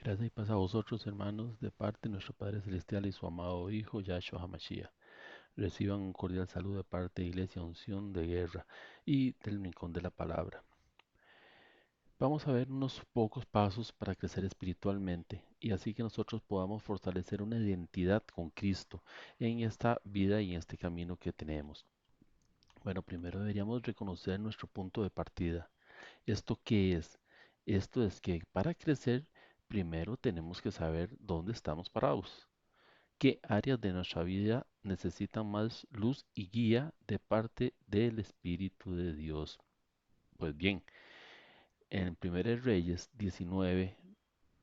Gracias y paz a vosotros, hermanos, de parte de nuestro Padre Celestial y su amado Hijo, Yahshua HaMashiach. Reciban un cordial saludo de parte de Iglesia Unción de Guerra y del Rincón de la Palabra. Vamos a ver unos pocos pasos para crecer espiritualmente y así que nosotros podamos fortalecer una identidad con Cristo en esta vida y en este camino que tenemos. Bueno, primero deberíamos reconocer nuestro punto de partida. ¿Esto qué es? Esto es que para crecer, primero tenemos que saber dónde estamos parados. ¿Qué áreas de nuestra vida necesitan más luz y guía de parte del Espíritu de Dios? Pues bien, en 1 Reyes 19,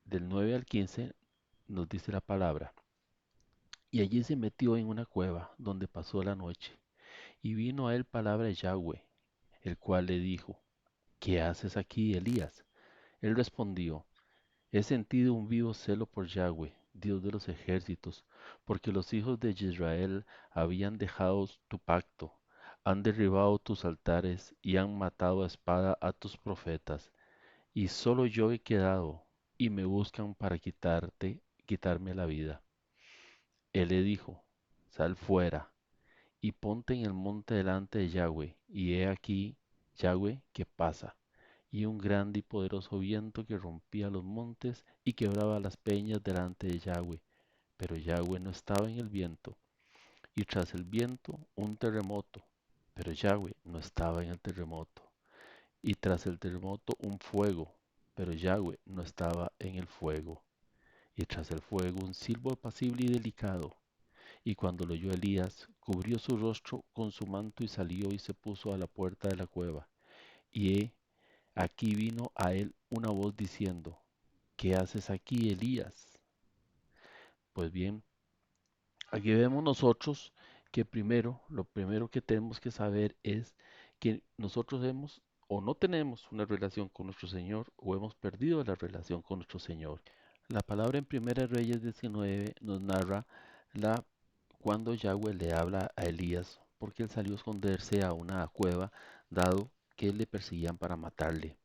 del 9 al 15, nos dice la palabra. Y allí se metió en una cueva donde pasó la noche. Y vino a él palabra de Yahweh, el cual le dijo, ¿qué haces aquí, Elías? Él respondió, he sentido un vivo celo por Yahweh, Dios de los ejércitos, porque los hijos de Israel habían dejado tu pacto, han derribado tus altares y han matado a espada a tus profetas, y solo yo he quedado, y me buscan para quitarme la vida. Él le dijo, sal fuera y ponte en el monte delante de Yahweh, y he aquí, Yahweh, que pasa, y un grande y poderoso viento que rompía los montes y quebraba las peñas delante de Yahweh. Pero Yahweh no estaba en el viento, y tras el viento un terremoto, pero Yahweh no estaba en el terremoto, y tras el terremoto un fuego, pero Yahweh no estaba en el fuego, y tras el fuego un silbo apacible y delicado. Y cuando lo oyó Elías, cubrió su rostro con su manto y salió y se puso a la puerta de la cueva. Y he aquí vino a él una voz diciendo, ¿qué haces aquí, Elías? Pues bien, aquí vemos nosotros que primero, lo primero que tenemos que saber es que nosotros hemos o no tenemos una relación con nuestro Señor o hemos perdido la relación con nuestro Señor. La palabra en Primera Reyes 19 nos narra la cuando Yahweh le habla a Elías porque él salió a esconderse a una cueva dado que le perseguían para matarle.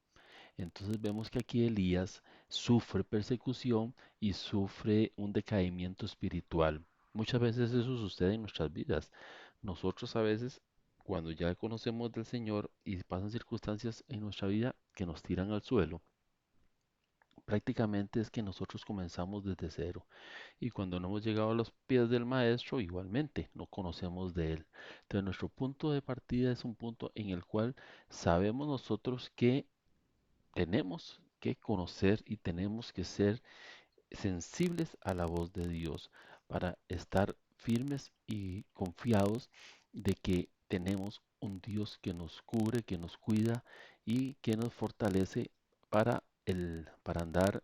Entonces vemos que aquí Elías sufre persecución y sufre un decaimiento espiritual. Muchas veces eso sucede en nuestras vidas. Nosotros a veces, cuando ya conocemos del Señor y pasan circunstancias en nuestra vida que nos tiran al suelo, prácticamente es que nosotros comenzamos desde cero. Y cuando no hemos llegado a los pies del Maestro, igualmente no conocemos de Él. Entonces nuestro punto de partida es un punto en el cual sabemos nosotros que tenemos que conocer y tenemos que ser sensibles a la voz de Dios para estar firmes y confiados de que tenemos un Dios que nos cubre, que nos cuida y que nos fortalece para andar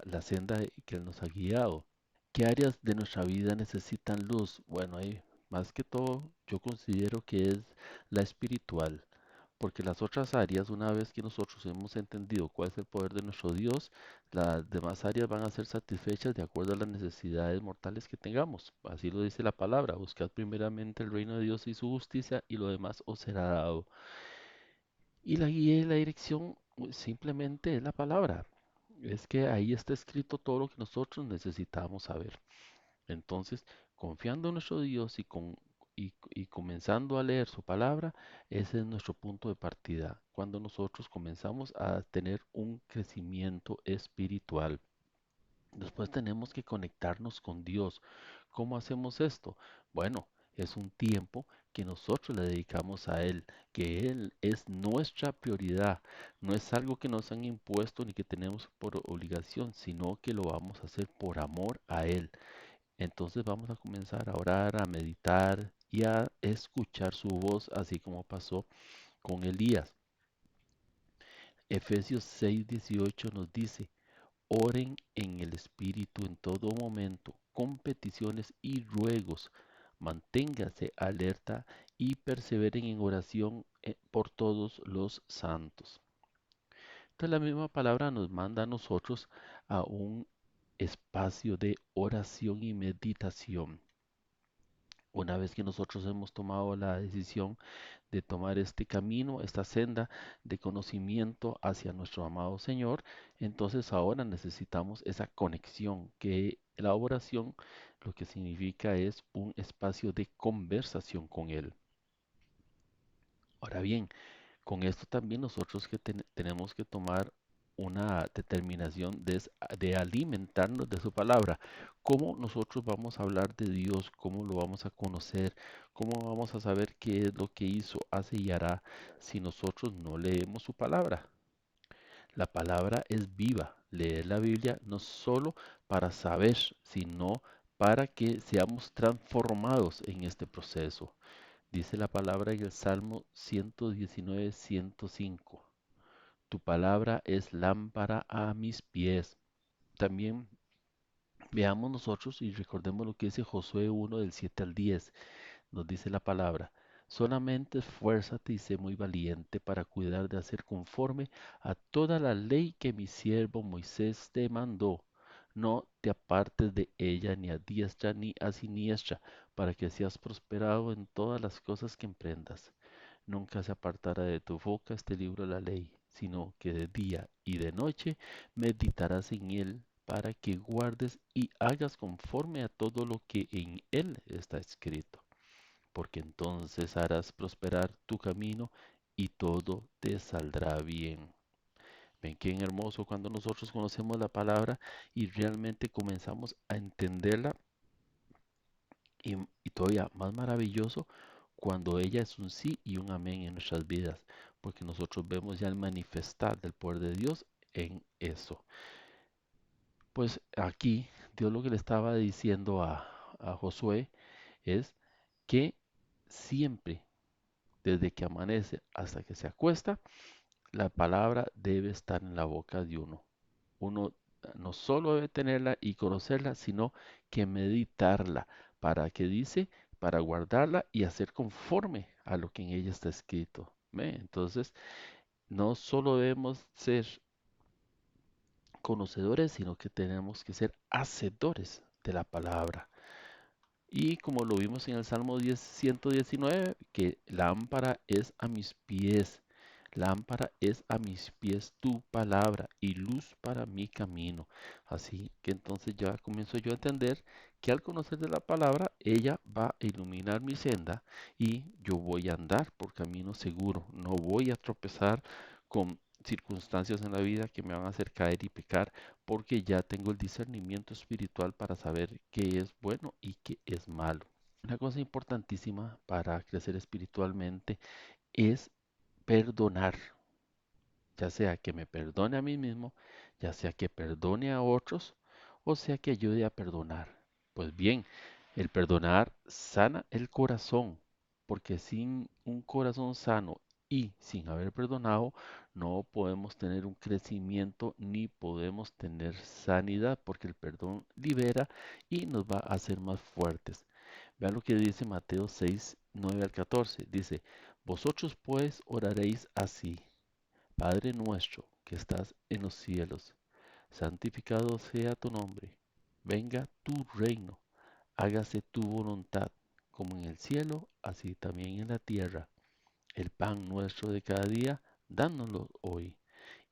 la senda que Él nos ha guiado. ¿Qué áreas de nuestra vida necesitan luz? Bueno, ahí más que todo yo considero que es la espiritual, porque las otras áreas, una vez que nosotros hemos entendido cuál es el poder de nuestro Dios, las demás áreas van a ser satisfechas de acuerdo a las necesidades mortales que tengamos. Así lo dice la palabra, buscad primeramente el reino de Dios y su justicia y lo demás os será dado. Y la guía y la dirección simplemente es la palabra. Es que ahí está escrito todo lo que nosotros necesitamos saber. Entonces, confiando en nuestro Dios y comenzando a leer su palabra, ese es nuestro punto de partida, cuando nosotros comenzamos a tener un crecimiento espiritual. Después tenemos que conectarnos con Dios. ¿Cómo hacemos esto? Bueno, es un tiempo que nosotros le dedicamos a Él, que Él es nuestra prioridad. No es algo que nos han impuesto ni que tenemos por obligación, sino que lo vamos a hacer por amor a Él. Entonces vamos a comenzar a orar, a meditar y a escuchar su voz, así como pasó con Elías. Efesios 6:18 nos dice, oren en el Espíritu en todo momento, con peticiones y ruegos. Manténganse alerta y perseveren en oración por todos los santos. Entonces la misma palabra nos manda a nosotros a un espacio de oración y meditación. Una vez que nosotros hemos tomado la decisión de tomar este camino, esta senda de conocimiento hacia nuestro amado Señor, entonces ahora necesitamos esa conexión, que la oración lo que significa es un espacio de conversación con Él. Ahora bien, con esto también nosotros que tenemos que tomar una determinación de alimentarnos de su palabra. ¿Cómo nosotros vamos a hablar de Dios? ¿Cómo lo vamos a conocer? ¿Cómo vamos a saber qué es lo que hizo, hace y hará si nosotros no leemos su palabra? La palabra es viva. Leer la Biblia no solo para saber, sino para que seamos transformados en este proceso. Dice la palabra en el Salmo 119, 105. Tu palabra es lámpara a mis pies. También veamos nosotros y recordemos lo que dice Josué 1 del 7 al 10. Nos dice la palabra, solamente esfuérzate y sé muy valiente para cuidar de hacer conforme a toda la ley que mi siervo Moisés te mandó. No te apartes de ella ni a diestra ni a siniestra, para que seas prosperado en todas las cosas que emprendas. Nunca se apartará de tu boca este libro de la ley, sino que de día y de noche meditarás en él para que guardes y hagas conforme a todo lo que en él está escrito, porque entonces harás prosperar tu camino y todo te saldrá bien. Ven qué hermoso cuando nosotros conocemos la palabra y realmente comenzamos a entenderla y todavía más maravilloso cuando ella es un sí y un amén en nuestras vidas, porque nosotros vemos ya el manifestar del poder de Dios en eso. Pues aquí Dios lo que le estaba diciendo a Josué es que siempre, desde que amanece hasta que se acuesta, la palabra debe estar en la boca de uno. Uno no solo debe tenerla y conocerla, sino que meditarla. ¿Para qué dice? Para guardarla y hacer conforme a lo que en ella está escrito. ¿Ve? Entonces, no solo debemos ser conocedores, sino que tenemos que ser hacedores de la palabra. Y como lo vimos en el Salmo 10, 119, que lámpara es a mis pies, lámpara es a mis pies tu palabra y luz para mi camino. Así que entonces ya comienzo yo a entender que al conocer de la palabra, ella va a iluminar mi senda y yo voy a andar por camino seguro. No voy a tropezar con circunstancias en la vida que me van a hacer caer y pecar, porque ya tengo el discernimiento espiritual para saber qué es bueno y qué es malo. Una cosa importantísima para crecer espiritualmente es perdonar, ya sea que me perdone a mí mismo, ya sea que perdone a otros, o sea que ayude a perdonar. Pues bien, el perdonar sana el corazón, porque sin un corazón sano y sin haber perdonado, no podemos tener un crecimiento ni podemos tener sanidad, porque el perdón libera y nos va a hacer más fuertes. Vean lo que dice Mateo 6, 9 al 14. Dice, vosotros pues oraréis así. Padre nuestro que estás en los cielos, santificado sea tu nombre. Venga tu reino. Hágase tu voluntad, como en el cielo, así también en la tierra. El pan nuestro de cada día, dánoslo hoy.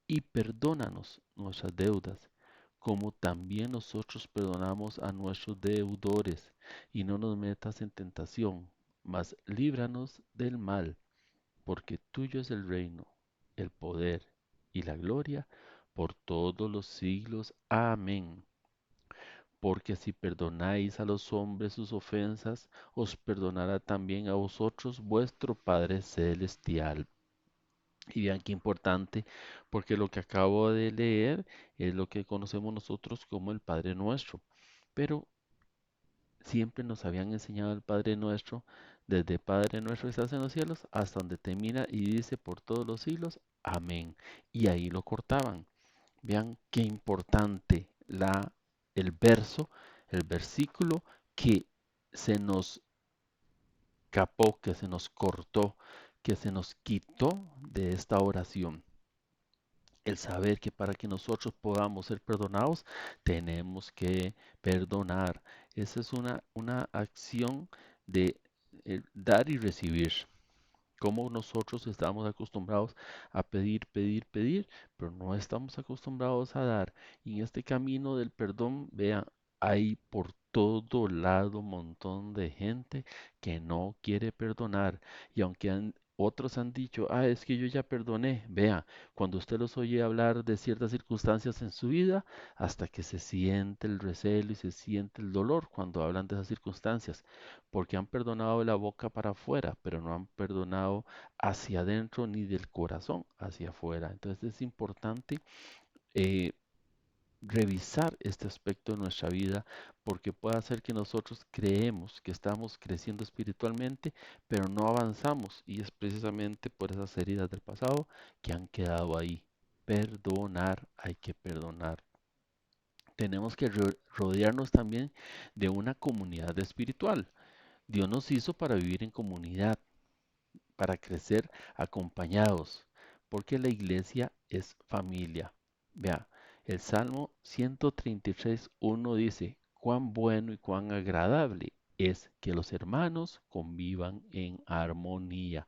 Y perdónanos nuestras deudas, como también nosotros perdonamos a nuestros deudores. Y no nos metas en tentación, mas líbranos del mal, porque tuyo es el reino, el poder y la gloria por todos los siglos. Amén. Porque si perdonáis a los hombres sus ofensas, os perdonará también a vosotros vuestro Padre Celestial. Y vean qué importante, porque lo que acabo de leer es lo que conocemos nosotros como el Padre Nuestro. Pero siempre nos habían enseñado el Padre Nuestro, desde Padre Nuestro que estás en los cielos, hasta donde termina y dice por todos los siglos, amén. Y ahí lo cortaban. Vean qué importante el verso, el versículo que se nos capó, que se nos cortó, que se nos quitó de esta oración. El saber que para que nosotros podamos ser perdonados, tenemos que perdonar. Esa es una acción de dar y recibir. Como nosotros estamos acostumbrados a pedir, pedir, pedir, pero no estamos acostumbrados a dar. Y en este camino del perdón, vean, hay por todo lado un montón de gente que no quiere perdonar. Y aunque otros han dicho, es que yo ya perdoné, vea, cuando usted los oye hablar de ciertas circunstancias en su vida, hasta que se siente el recelo y se siente el dolor cuando hablan de esas circunstancias porque han perdonado de la boca para afuera, pero no han perdonado hacia adentro ni del corazón hacia afuera. Entonces es importante eh, revisar este aspecto de nuestra vida porque puede hacer que nosotros creemos que estamos creciendo espiritualmente, pero no avanzamos y es precisamente por esas heridas del pasado que han quedado ahí. Perdonar, hay que perdonar. Tenemos que rodearnos también de una comunidad espiritual. Dios nos hizo para vivir en comunidad, para crecer acompañados, porque la iglesia es familia. Vea, el Salmo 133:1 dice, cuán bueno y cuán agradable es que los hermanos convivan en armonía.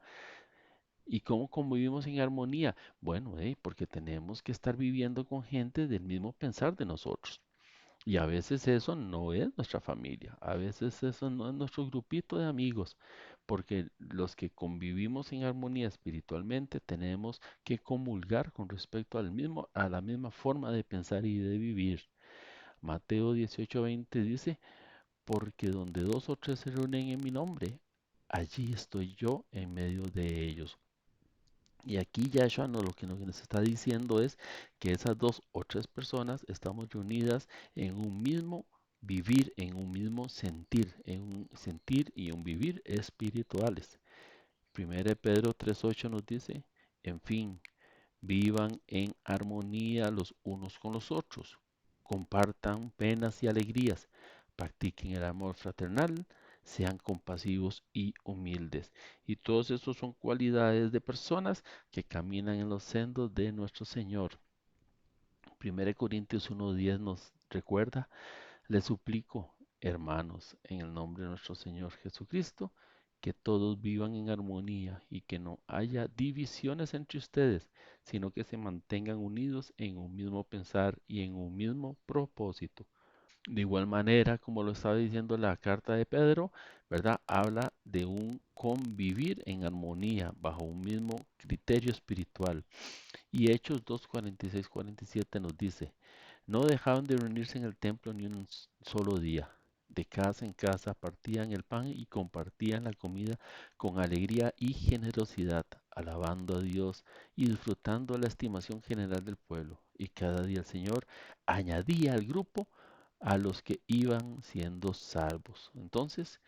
¿Y cómo convivimos en armonía? Bueno, porque tenemos que estar viviendo con gente del mismo pensar de nosotros. Y a veces eso no es nuestra familia, a veces eso no es nuestro grupito de amigos, porque los que convivimos en armonía espiritualmente tenemos que comulgar con respecto a la misma forma de pensar y de vivir. Mateo 18:20 dice, porque donde dos o tres se reúnen en mi nombre, allí estoy yo en medio de ellos. Y aquí Yahshua lo que nos está diciendo es que esas dos o tres personas estamos reunidas en un mismo vivir, en un mismo sentir, en un sentir y un vivir espirituales. Primera de Pedro 3:8 nos dice, en fin, vivan en armonía los unos con los otros, compartan penas y alegrías, practiquen el amor fraternal, sean compasivos y humildes. Y todos esos son cualidades de personas que caminan en los sendos de nuestro Señor. 1 Corintios 1:10 nos recuerda, les suplico, hermanos, en el nombre de nuestro Señor Jesucristo, que todos vivan en armonía y que no haya divisiones entre ustedes, sino que se mantengan unidos en un mismo pensar y en un mismo propósito. De igual manera, como lo estaba diciendo la carta de Pedro, ¿verdad? Habla de un convivir en armonía bajo un mismo criterio espiritual. Y Hechos 2:46-47 nos dice, no dejaban de reunirse en el templo ni un solo día. De casa en casa partían el pan y compartían la comida con alegría y generosidad, alabando a Dios y disfrutando la estimación general del pueblo. Y cada día el Señor añadía al grupo a los que iban siendo salvos. Entonces,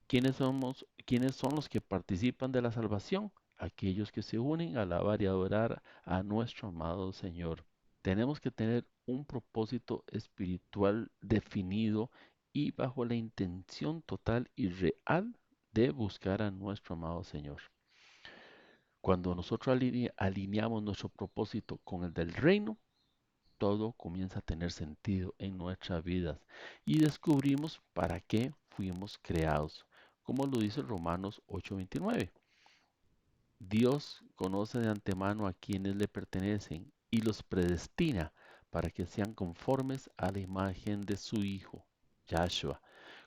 ¿quiénes son los que participan de la salvación? Aquellos que se unen a alabar y adorar a nuestro amado Señor. Tenemos que tener un propósito espiritual definido y bajo la intención total y real de buscar a nuestro amado Señor. Cuando nosotros alineamos nuestro propósito con el del reino, todo comienza a tener sentido en nuestras vidas y descubrimos para qué fuimos creados, como lo dice Romanos 8:29. Dios conoce de antemano a quienes le pertenecen y los predestina para que sean conformes a la imagen de su Hijo, Yahshua,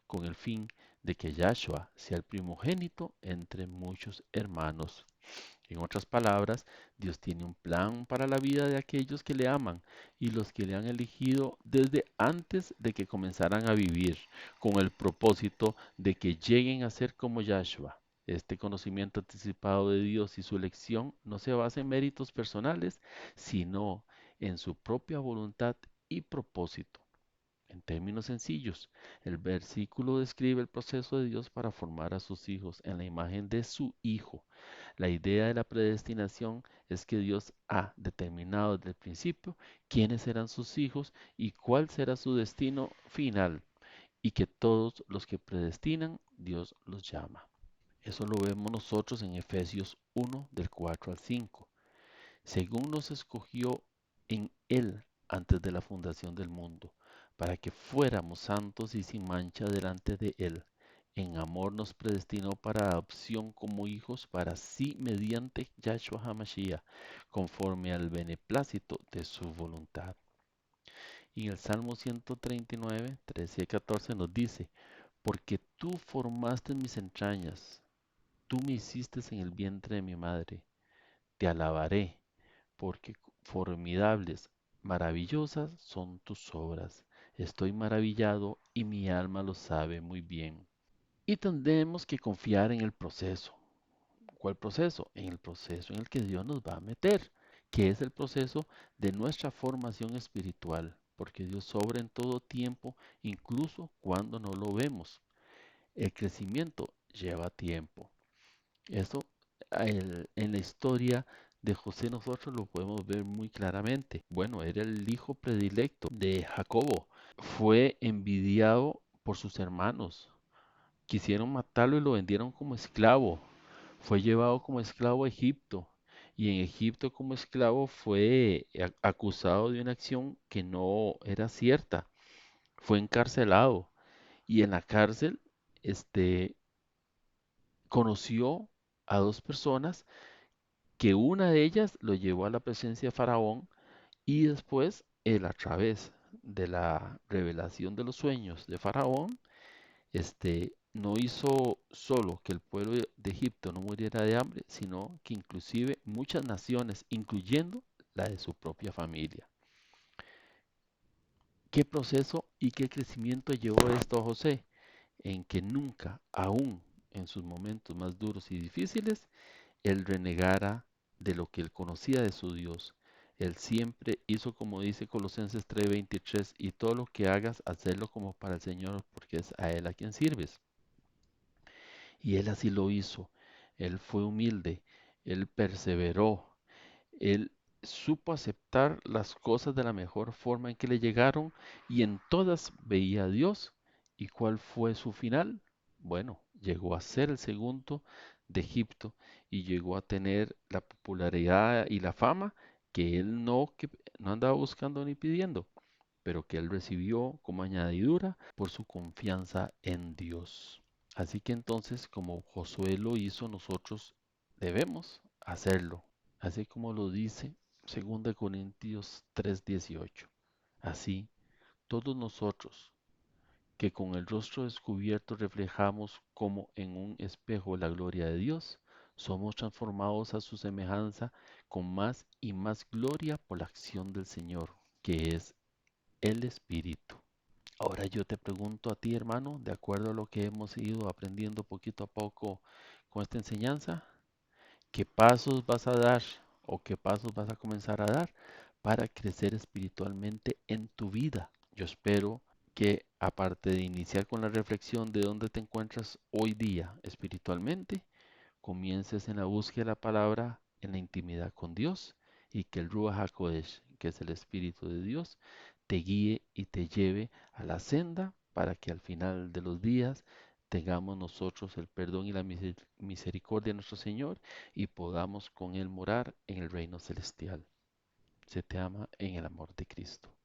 con el fin de que Yahshua sea el primogénito entre muchos hermanos. En otras palabras, Dios tiene un plan para la vida de aquellos que le aman y los que le han elegido desde antes de que comenzaran a vivir, con el propósito de que lleguen a ser como Yahshua. Este conocimiento anticipado de Dios y su elección no se basa en méritos personales, sino en su propia voluntad y propósito. En términos sencillos, el versículo describe el proceso de Dios para formar a sus hijos en la imagen de su Hijo. La idea de la predestinación es que Dios ha determinado desde el principio quiénes serán sus hijos y cuál será su destino final, y que todos los que predestinan, Dios los llama. Eso lo vemos nosotros en Efesios 1 del 4 al 5. Según nos escogió en Él antes de la fundación del mundo, para que fuéramos santos y sin mancha delante de Él, en amor nos predestinó para adopción como hijos para sí mediante Yahshua HaMashiach, conforme al beneplácito de su voluntad. Y en el Salmo 139, 13 y 14 nos dice, porque tú formaste mis entrañas, tú me hiciste en el vientre de mi madre, te alabaré, porque formidables, maravillosas son tus obras. Estoy maravillado y mi alma lo sabe muy bien. Y tendremos que confiar en el proceso. ¿Cuál proceso? En el proceso en el que Dios nos va a meter, que es el proceso de nuestra formación espiritual, porque Dios obra en todo tiempo, incluso cuando no lo vemos. El crecimiento lleva tiempo. Eso en la historia de José nosotros lo podemos ver muy claramente. Bueno, era el hijo predilecto de Jacobo. Fue envidiado por sus hermanos. Quisieron matarlo y lo vendieron como esclavo. Fue llevado como esclavo a Egipto. Y en Egipto como esclavo fue acusado de una acción que no era cierta. Fue encarcelado. Y en la cárcel, este, conoció a dos personas que una de ellas lo llevó a la presencia de Faraón y después él a través de la revelación de los sueños de Faraón, no hizo solo que el pueblo de Egipto no muriera de hambre, sino que inclusive muchas naciones, incluyendo la de su propia familia. ¿Qué proceso y qué crecimiento llevó esto a José? En que nunca, aún en sus momentos más duros y difíciles, él renegara de lo que él conocía de su Dios. Él siempre hizo como dice Colosenses 3:23, y todo lo que hagas, hacerlo como para el Señor, porque es a Él a quien sirves. Y él así lo hizo. Él fue humilde, él perseveró, él supo aceptar las cosas de la mejor forma en que le llegaron y en todas veía a Dios. ¿Y cuál fue su final? Bueno, llegó a ser el segundo de Egipto y llegó a tener la popularidad y la fama que no andaba buscando ni pidiendo, pero que él recibió como añadidura por su confianza en Dios. Así que entonces, como Josué lo hizo, nosotros debemos hacerlo, así como lo dice 2 Corintios 3:18. Así, todos nosotros, que con el rostro descubierto reflejamos como en un espejo la gloria de Dios, somos transformados a su semejanza con más y más gloria por la acción del Señor, que es el Espíritu. Ahora yo te pregunto a ti, hermano, de acuerdo a lo que hemos ido aprendiendo poquito a poco con esta enseñanza, ¿qué pasos vas a dar o qué pasos vas a comenzar a dar para crecer espiritualmente en tu vida? Yo espero que aparte de iniciar con la reflexión de dónde te encuentras hoy día espiritualmente, comiences en la búsqueda de la palabra, en la intimidad con Dios y que el Ruach HaKodesh, que es el Espíritu de Dios, te guíe y te lleve a la senda para que al final de los días tengamos nosotros el perdón y la misericordia de nuestro Señor y podamos con Él morar en el reino celestial. Se te ama en el amor de Cristo.